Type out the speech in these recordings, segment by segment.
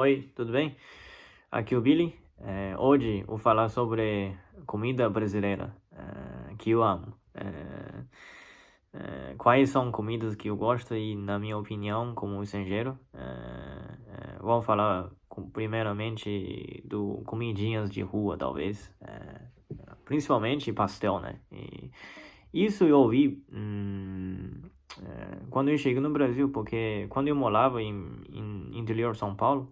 Oi, tudo bem? Aqui é o Billy. Hoje vou falar sobre comida brasileira, que eu amo. Quais são comidas que eu gosto e, na minha opinião, como estrangeiro, vou falar primeiramente do comidinhas de rua, talvez. Principalmente pastel, né? E isso eu ouvi quando eu cheguei no Brasil, porque quando eu morava em interior de São Paulo,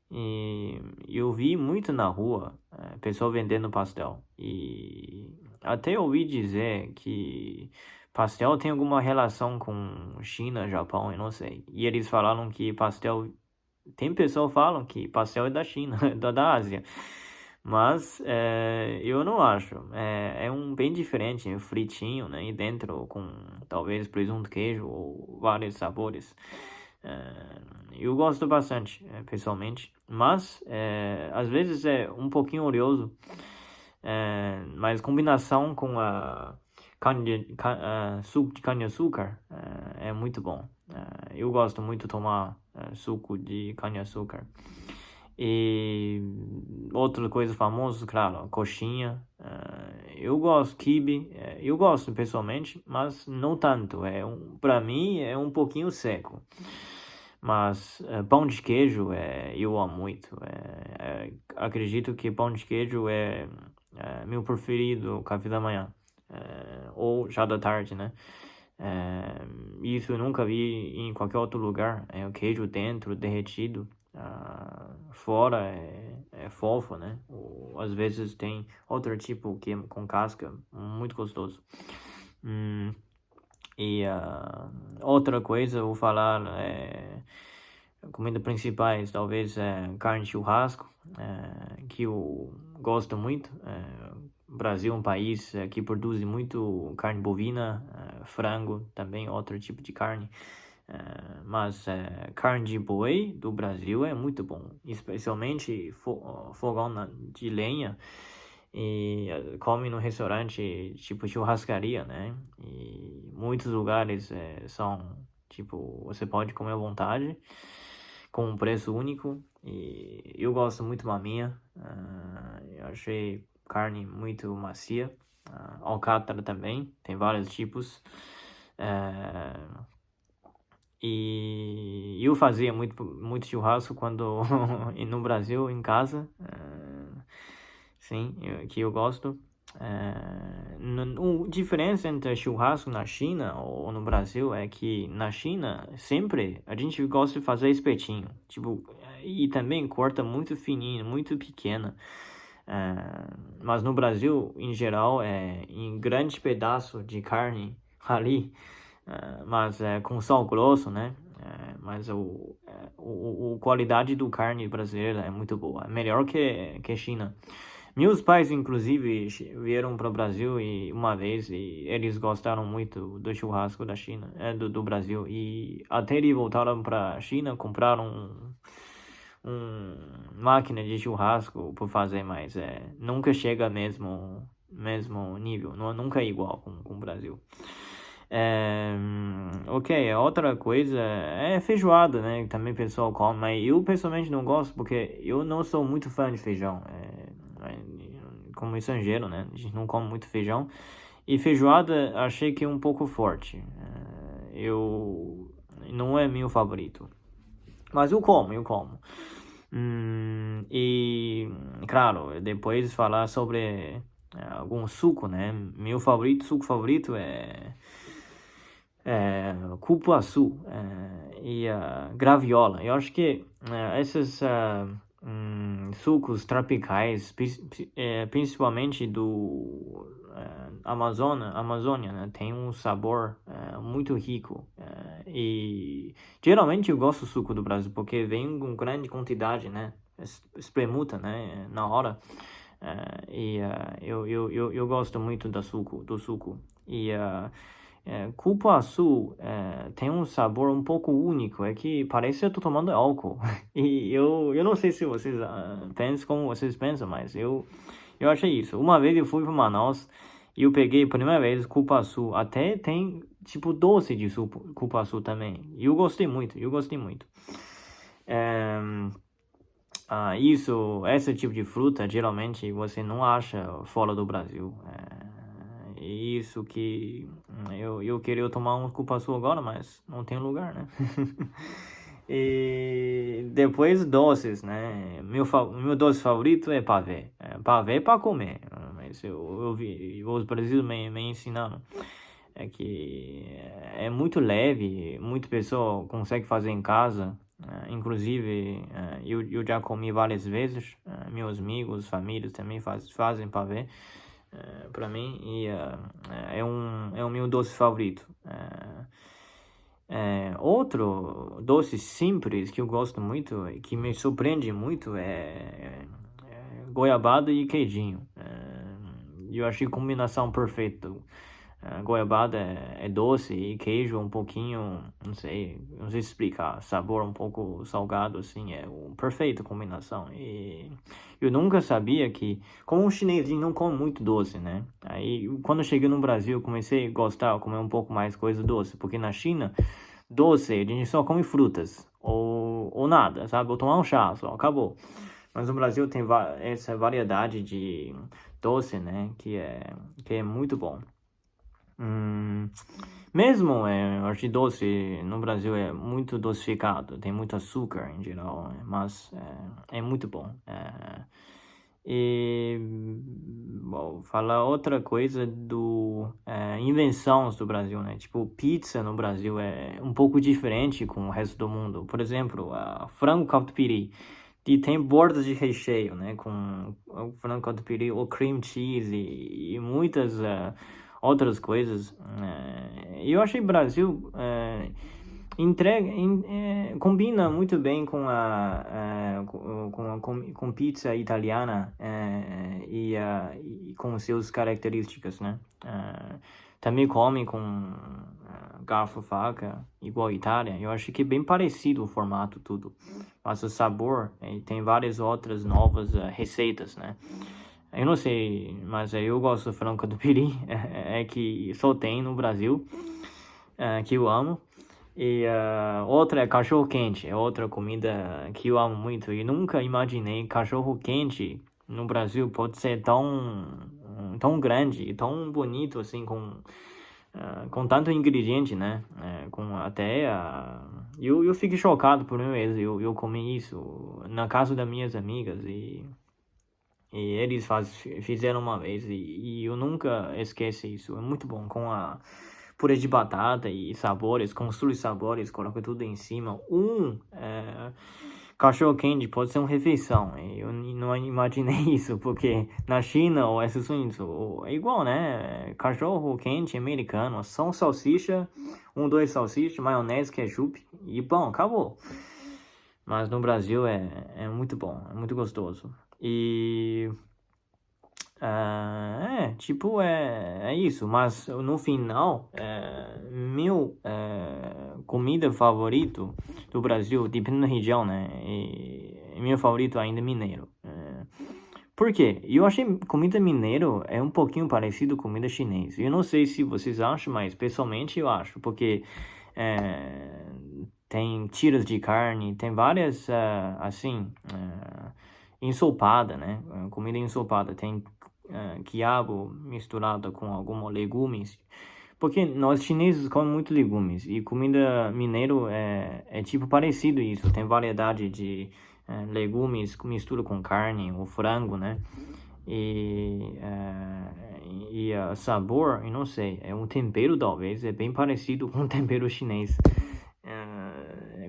e eu vi muito na rua, pessoal vendendo pastel. E até ouvi dizer que pastel tem alguma relação com China, Japão, eu não sei. E eles falaram que pastel. Tem pessoas que falam que pastel é da China, da Ásia. Mas eu não acho. É um bem diferente, fritinho, né? E dentro com talvez presunto, queijo ou vários sabores. Eu gosto bastante, pessoalmente. Mas às vezes é um pouquinho oleoso. Mas combinação com a suco de cana-açúcar é muito bom. Eu gosto muito de tomar suco de cana-açúcar. E outra coisa famosa, claro, coxinha. Eu gosto, quibe. Eu gosto pessoalmente, mas não tanto. Para mim é um pouquinho seco. Mas pão de queijo eu amo muito. Acredito que pão de queijo é meu preferido café da manhã. Ou já da tarde, né? Isso eu nunca vi em qualquer outro lugar. O queijo dentro, derretido. Fora é fofo, né? Ou, às vezes tem outro tipo que é com casca, muito gostoso. E outra coisa, eu vou falar comida principais, talvez carne de churrasco, que eu gosto muito. Brasil é um país que produz muito carne bovina, frango, também outro tipo de carne. Mas carne de boi do Brasil é muito bom, especialmente fogão de lenha. E come no restaurante tipo churrascaria, né? E muitos lugares são tipo, você pode comer à vontade com um preço único. E eu gosto muito maminha. Eu achei carne muito macia. Alcatra também, tem vários tipos. E eu fazia muito churrasco quando no Brasil, em casa. Sim, que eu gosto. A diferença entre churrasco na China ou no Brasil é que na China sempre a gente gosta de fazer espetinho, tipo, e também corta muito fininho, muito pequeno. Mas no Brasil, em geral, em grande pedaço de carne ali, mas com sal grosso, né? Mas a qualidade do carne brasileira é muito boa, é melhor que China. Meus pais, inclusive, vieram para o Brasil uma vez e eles gostaram muito do churrasco da China, do Brasil. E até eles voltaram para a China, compraram máquina de churrasco para fazer, mas nunca chega mesmo nível, nunca é igual com o Brasil. Ok, outra coisa é feijoada, né? Também o pessoal come, mas eu pessoalmente não gosto porque eu não sou muito fã de feijão. Como estrangeiro, né? A gente não come muito feijão. E feijoada achei que é um pouco forte. Não é meu favorito. Mas eu como. E, claro, depois falar sobre algum suco, né? Meu suco favorito é cupuaçu e graviola. Eu acho que esses sucos tropicais, principalmente do Amazônia, né, tem um sabor muito rico. E geralmente eu gosto do suco do Brasil porque vem com grande quantidade, né? Espremuta, né? Na hora. Eu gosto muito do suco. E cupuaçu tem um sabor um pouco único, é que parece que eu tô tomando álcool. E eu não sei se vocês pensam como vocês pensam, mas eu achei isso. Uma vez eu fui para Manaus e eu peguei a primeira vez cupuaçu. Até tem tipo doce de cupuaçu também. E eu gostei muito. esse tipo de fruta, geralmente você não acha fora do Brasil. Isso que eu queria tomar um cupuaçu agora, mas não tem lugar, né? E depois doces, né? Meu doce favorito é pavê. Pavê é para comer, mas eu vi, os brasileiros me ensinaram é que é muito leve, muita pessoa consegue fazer em casa. Inclusive, eu já comi várias vezes. Meus amigos, famílias também fazem pavê para mim e é o meu doce favorito. Outro doce simples que eu gosto muito e que me surpreende muito é goiabada e queijinho. Eu achei a combinação perfeita. Goiabada é doce e queijo um pouquinho, não sei explicar, sabor um pouco salgado, assim, é uma perfeita combinação. E eu nunca sabia que, como um chinesinho não come muito doce, né? Aí, quando eu cheguei no Brasil, eu comecei a gostar, comer um pouco mais coisa doce, porque na China, doce, a gente só come frutas, ou nada, sabe? Ou tomar um chá só, acabou. Mas no Brasil tem essa variedade de doce, né? Que é muito bom. Mesmo acho doce no Brasil é muito dosificado, tem muito açúcar em geral, mas é muito bom. E bom, falar outra coisa do invenções do Brasil, né? Tipo, pizza no Brasil é um pouco diferente com o resto do mundo. Por exemplo, a frango catupiry. E tem bordas de recheio, né? Com o frango catupiry, ou cream cheese e muitas outras coisas. Eu achei Brasil combina muito bem com com pizza italiana e com suas características, né? Também come com garfo, faca, igual a Itália. Eu acho que é bem parecido o formato, tudo. Mas o sabor, tem várias outras novas receitas, né? Eu não sei, mas eu gosto do frango catupiry, é que só tem no Brasil, que eu amo. E outra é cachorro quente, é outra comida que eu amo muito. E nunca imaginei cachorro quente no Brasil pode ser tão grande e tão bonito assim com tanto ingrediente, né? Com até eu fiquei chocado por mim mesmo. Eu comi isso na casa das minhas amigas e eles fizeram uma vez e eu nunca esqueço isso. É muito bom com a purê de batata e sabores, construi sabores, coloca tudo em cima. Cachorro quente pode ser uma refeição. Eu não imaginei isso, porque na China ou Estados Unidos é igual, né? Cachorro quente americano, só salsicha, dois salsichas, maionese, ketchup e pão, acabou. Mas no Brasil é muito bom, é muito gostoso. E é isso, mas no final, meu comida favorito do Brasil, depende da região, né? E meu favorito ainda é mineiro. Por quê? Eu achei comida mineiro é um pouquinho parecido com comida chinesa. Eu não sei se vocês acham, mas pessoalmente eu acho, porque tem tiras de carne, tem várias, assim, ensopada, né? Comida ensopada, tem quiabo misturado com alguns legumes. Porque nós chineses comemos muito legumes e comida mineiro é tipo parecido isso. Tem variedade de legumes mistura com carne ou frango, né? E sabor, eu não sei, é um tempero talvez, é bem parecido com o tempero chinês.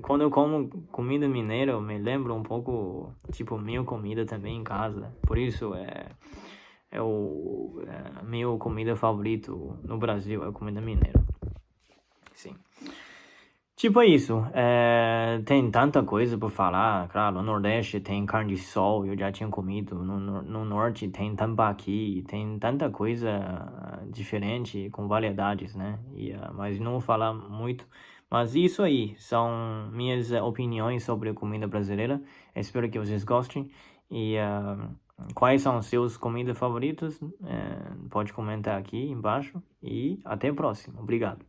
Quando eu como comida mineira, eu me lembro um pouco, tipo, minha comida também em casa. Por isso é o meu comida favorito no Brasil, é a comida mineira. Sim. Tipo isso, tem tanta coisa por falar, claro, no Nordeste tem carne de sol, eu já tinha comido, no Norte tem tambaqui, tem tanta coisa diferente, com variedades, né, mas não vou falar muito, mas isso aí são minhas opiniões sobre a comida brasileira, espero que vocês gostem, e quais são os seus comidas favoritas, pode comentar aqui embaixo, e até a próxima, obrigado.